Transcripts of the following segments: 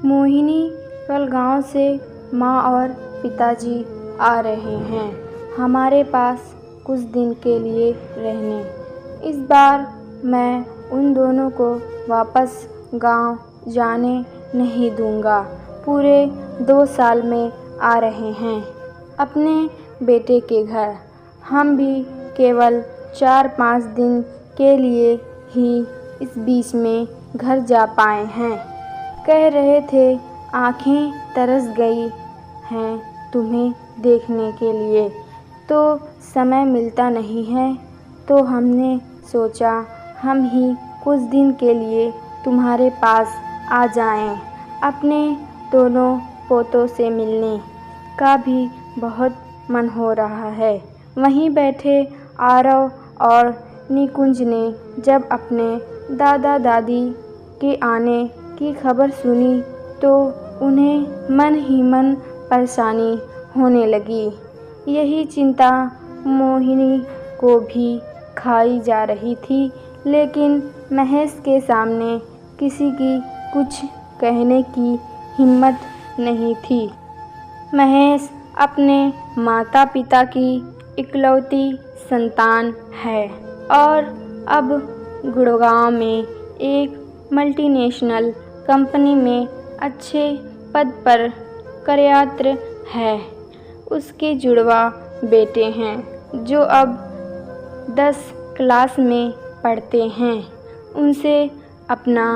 मोहिनी, कल गांव से माँ और पिताजी आ रहे हैं हमारे पास कुछ दिन के लिए रहने। इस बार मैं उन दोनों को वापस गांव जाने नहीं दूंगा। पूरे 2 साल में आ रहे हैं अपने बेटे के घर। हम भी केवल 4-5 दिन के लिए ही इस बीच में घर जा पाए हैं। कह रहे थे आँखें तरस गई हैं तुम्हें देखने के लिए, तो समय मिलता नहीं है, तो हमने सोचा हम ही कुछ दिन के लिए तुम्हारे पास आ जाएं। अपने दोनों पोतों से मिलने का भी बहुत मन हो रहा है। वहीं बैठे आरव और निकुंज ने जब अपने दादा दादी के आने की खबर सुनी तो उन्हें मन ही मन परेशानी होने लगी। यही चिंता मोहिनी को भी खाई जा रही थी, लेकिन महेश के सामने किसी की कुछ कहने की हिम्मत नहीं थी। महेश अपने माता पिता की इकलौती संतान है और अब गुड़गांव में एक मल्टीनेशनल कंपनी में अच्छे पद पर कार्यरत है। उसके जुड़वा बेटे हैं जो अब 10 क्लास में पढ़ते हैं। उनसे अपना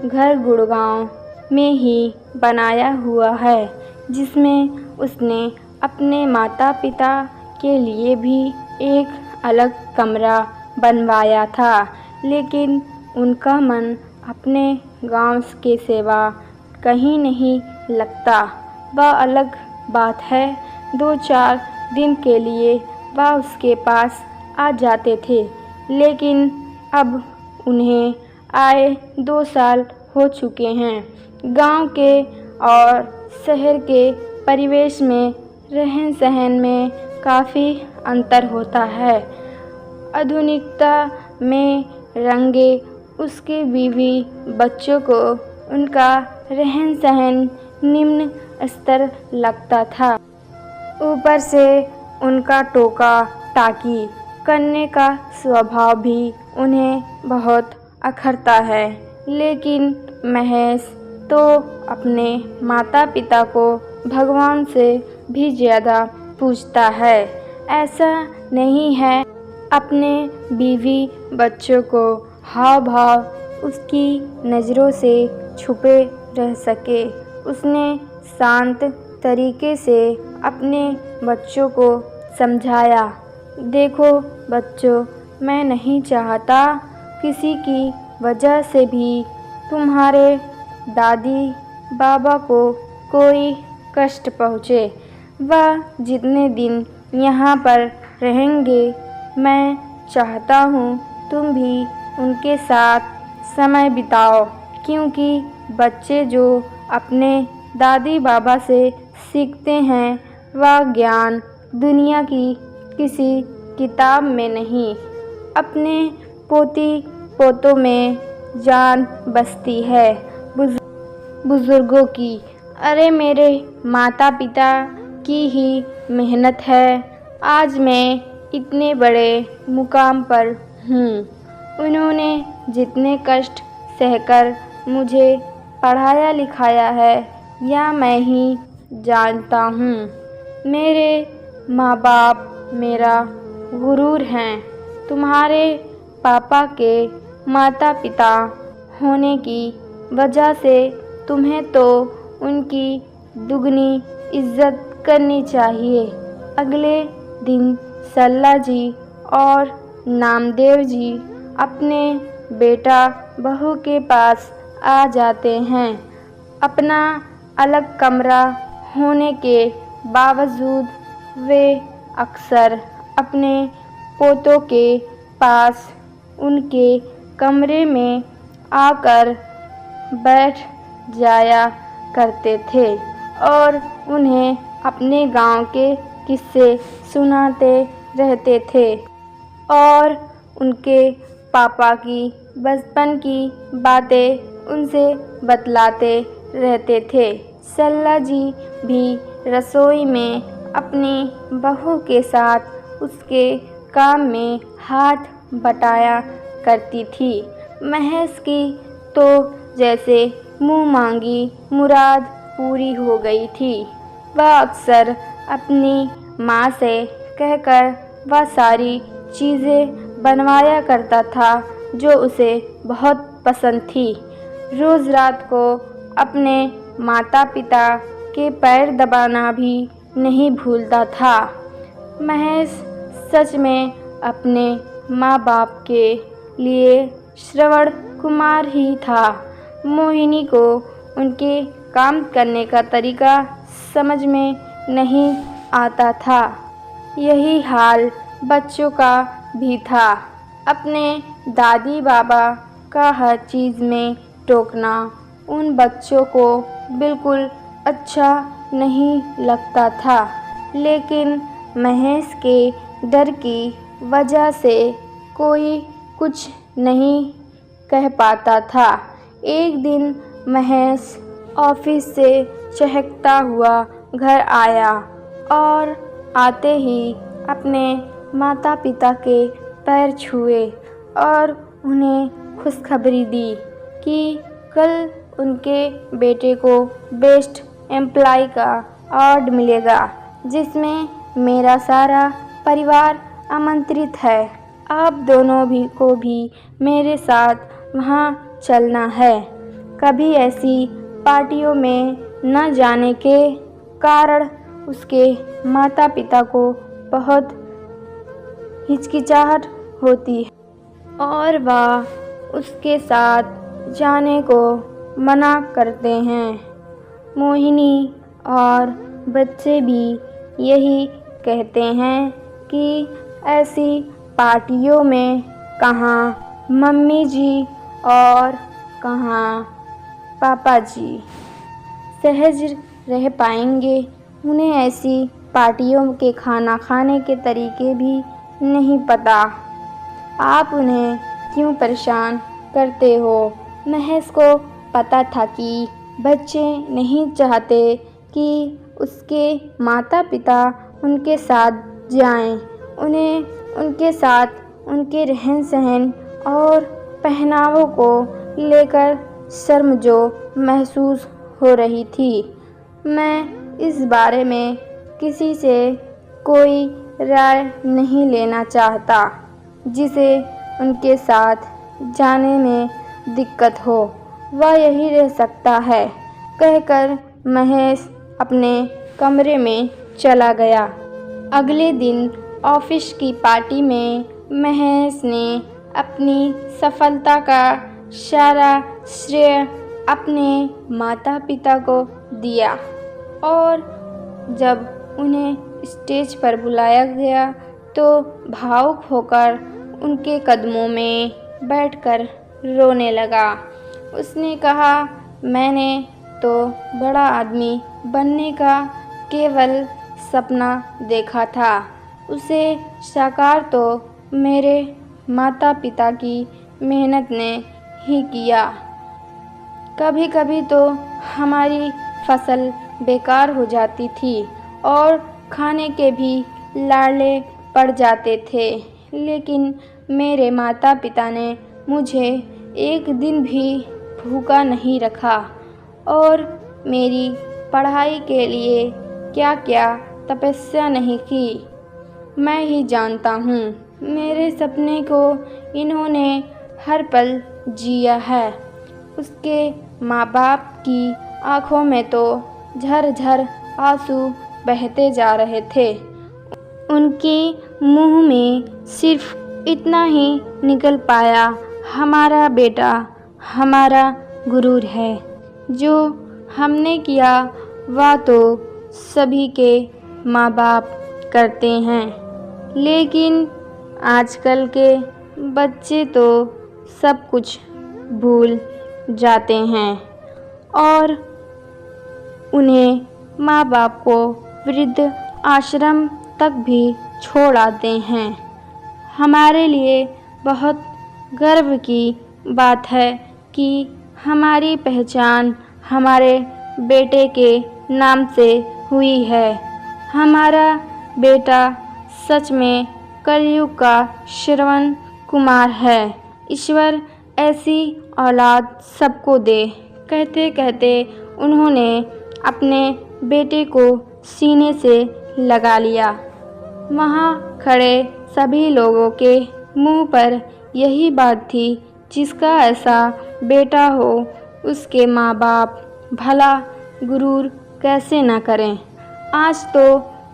घर गुड़गांव में ही बनाया हुआ है, जिसमें उसने अपने माता पिता के लिए भी एक अलग कमरा बनवाया था। लेकिन उनका मन अपने गांव के सिवा कहीं नहीं लगता। वह अलग बात है, 2-4 दिन के लिए वह उसके पास आ जाते थे, लेकिन अब उन्हें आए 2 साल हो चुके हैं। गांव के और शहर के परिवेश में रहन सहन में काफ़ी अंतर होता है। आधुनिकता में रंगे उसके बीवी बच्चों को उनका रहन सहन निम्न स्तर लगता था। ऊपर से उनका टोका टाकी करने का स्वभाव भी उन्हें बहुत अखरता है। लेकिन महेश तो अपने माता पिता को भगवान से भी ज़्यादा पूजता है। ऐसा नहीं है अपने बीवी बच्चों को हाव भाव उसकी नज़रों से छुपे रह सके। उसने शांत तरीके से अपने बच्चों को समझाया, देखो बच्चों, मैं नहीं चाहता किसी की वजह से भी तुम्हारे दादी बाबा को कोई कष्ट पहुँचे। वह जितने दिन यहाँ पर रहेंगे, मैं चाहता हूँ तुम भी उनके साथ समय बिताओ, क्योंकि बच्चे जो अपने दादी बाबा से सीखते हैं वह ज्ञान दुनिया की किसी किताब में नहीं, अपने पोती पोतों में जान बसती है बुजुर्गों की। अरे मेरे माता पिता की ही मेहनत है आज मैं इतने बड़े मुकाम पर हूँ। उन्होंने जितने कष्ट सहकर मुझे पढ़ाया लिखाया है, यह मैं ही जानता हूँ। मेरे माँ बाप मेरा गुरूर हैं। तुम्हारे पापा के माता पिता होने की वजह से तुम्हें तो उनकी दुगनी इज्जत करनी चाहिए। अगले दिन सल्ला जी और नामदेव जी अपने बेटा बहू के पास आ जाते हैं। अपना अलग कमरा होने के बावजूद वे अक्सर अपने पोतों के पास उनके कमरे में आकर बैठ जाया करते थे और उन्हें अपने गांव के किस्से सुनाते रहते थे और उनके पापा की बचपन की बातें उनसे बतलाते रहते थे। सल्ला जी भी रसोई में अपनी बहू के साथ उसके काम में हाथ बटाया करती थी। महेश की तो जैसे मुँह मांगी मुराद पूरी हो गई थी। वह अक्सर अपनी माँ से कहकर वह सारी चीज़ें बनवाया करता था जो उसे बहुत पसंद थी। रोज़ रात को अपने माता पिता के पैर दबाना भी नहीं भूलता था। महेश सच में अपने माँ बाप के लिए श्रवण कुमार ही था। मोहिनी को उनके काम करने का तरीका समझ में नहीं आता था। यही हाल बच्चों का भी था। अपने दादी बाबा का हर चीज़ में टोकना उन बच्चों को बिल्कुल अच्छा नहीं लगता था, लेकिन महेश के डर की वजह से कोई कुछ नहीं कह पाता था। एक दिन महेश ऑफिस से चहकता हुआ घर आया और आते ही अपने माता पिता के पैर छुए और उन्हें खुशखबरी दी कि कल उनके बेटे को बेस्ट एम्प्लॉय का अवार्ड मिलेगा, जिसमें मेरा सारा परिवार आमंत्रित है। आप दोनों को भी मेरे साथ वहाँ चलना है। कभी ऐसी पार्टियों में न जाने के कारण उसके माता पिता को बहुत हिचकिचाहट होती है और वह उसके साथ जाने को मना करते हैं। मोहिनी और बच्चे भी यही कहते हैं कि ऐसी पार्टियों में कहाँ मम्मी जी और कहाँ पापा जी सहज रह पाएंगे। उन्हें ऐसी पार्टियों के खाना खाने के तरीके भी नहीं पता। आप उन्हें क्यों परेशान करते हो? महेश को पता था कि बच्चे नहीं चाहते कि उसके माता पिता उनके साथ जाएं। उन्हें उनके साथ उनके रहन सहन और पहनावों को लेकर शर्म जो महसूस हो रही थी। मैं इस बारे में किसी से कोई राय नहीं लेना चाहता जिसे उनके साथ जाने में दिक्कत हो। वह यही रह सकता है, कहकर महेश अपने कमरे में चला गया। अगले दिन ऑफिस की पार्टी में महेश ने अपनी सफलता का सारा श्रेय अपने माता पिता को दिया और जब उन्हें स्टेज पर बुलाया गया तो भावुक होकर उनके कदमों में बैठकर रोने लगा। उसने कहा, मैंने तो बड़ा आदमी बनने का केवल सपना देखा था, उसे साकार तो मेरे माता पिता की मेहनत ने ही किया। कभी कभी तो हमारी फसल बेकार हो जाती थी और खाने के भी लाले पड़ जाते थे, लेकिन मेरे माता पिता ने मुझे एक दिन भी भूखा नहीं रखा और मेरी पढ़ाई के लिए क्या क्या तपस्या नहीं की, मैं ही जानता हूँ। मेरे सपने को इन्होंने हर पल जिया है। उसके माँ बाप की आँखों में तो झरझर आंसू बहते जा रहे थे। उनके मुंह में सिर्फ इतना ही निकल पाया, हमारा बेटा हमारा गुरूर है। जो हमने किया वह तो सभी के माँ बाप करते हैं, लेकिन आजकल के बच्चे तो सब कुछ भूल जाते हैं और उन्हें माँ बाप को वृद्ध आश्रम तक भी छोड़ आते हैं। हमारे लिए बहुत गर्व की बात है कि हमारी पहचान हमारे बेटे के नाम से हुई है। हमारा बेटा सच में कलयुग का श्रवण कुमार है। ईश्वर ऐसी औलाद सबको दे। कहते कहते उन्होंने अपने बेटे को सीने से लगा लिया। वहाँ खड़े सभी लोगों के मुंह पर यही बात थी, जिसका ऐसा बेटा हो उसके माँ बाप भला गुरूर कैसे न करें। आज तो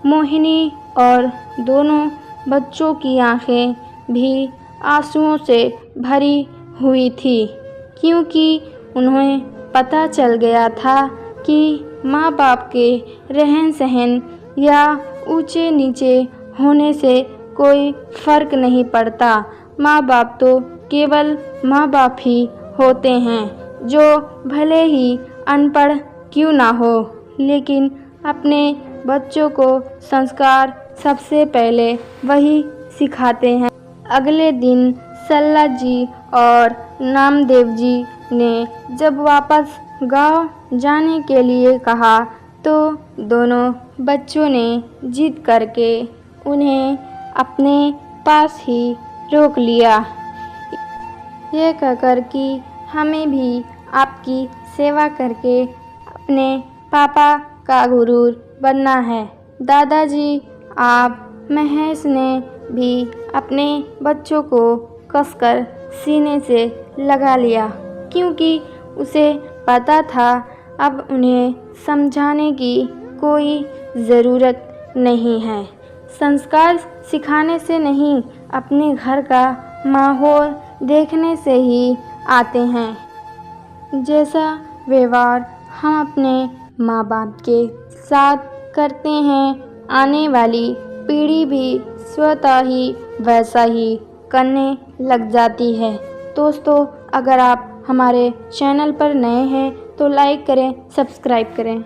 मोहिनी और दोनों बच्चों की आंखें भी आंसुओं से भरी हुई थी, क्योंकि उन्हें पता चल गया था कि माँ बाप के रहन सहन या ऊंचे नीचे होने से कोई फ़र्क नहीं पड़ता। माँ बाप तो केवल माँ बाप ही होते हैं, जो भले ही अनपढ़ क्यों ना हो, लेकिन अपने बच्चों को संस्कार सबसे पहले वही सिखाते हैं। अगले दिन सल्ला जी और नामदेव जी ने जब वापस गांव जाने के लिए कहा, तो दोनों बच्चों ने जिद करके उन्हें अपने पास ही रोक लिया, यह कहकर कि हमें भी आपकी सेवा करके अपने पापा का गुरूर बनना है। दादाजी आप महेश ने भी अपने बच्चों को कसकर सीने से लगा लिया, क्योंकि उसे पता था अब उन्हें समझाने की कोई ज़रूरत नहीं है। संस्कार सिखाने से नहीं, अपने घर का माहौल देखने से ही आते हैं। जैसा व्यवहार हम अपने माँ बाप के साथ करते हैं, आने वाली पीढ़ी भी स्वतः ही वैसा ही करने लग जाती है। दोस्तों, अगर आप हमारे चैनल पर नए हैं तो लाइक करें, सब्सक्राइब करें।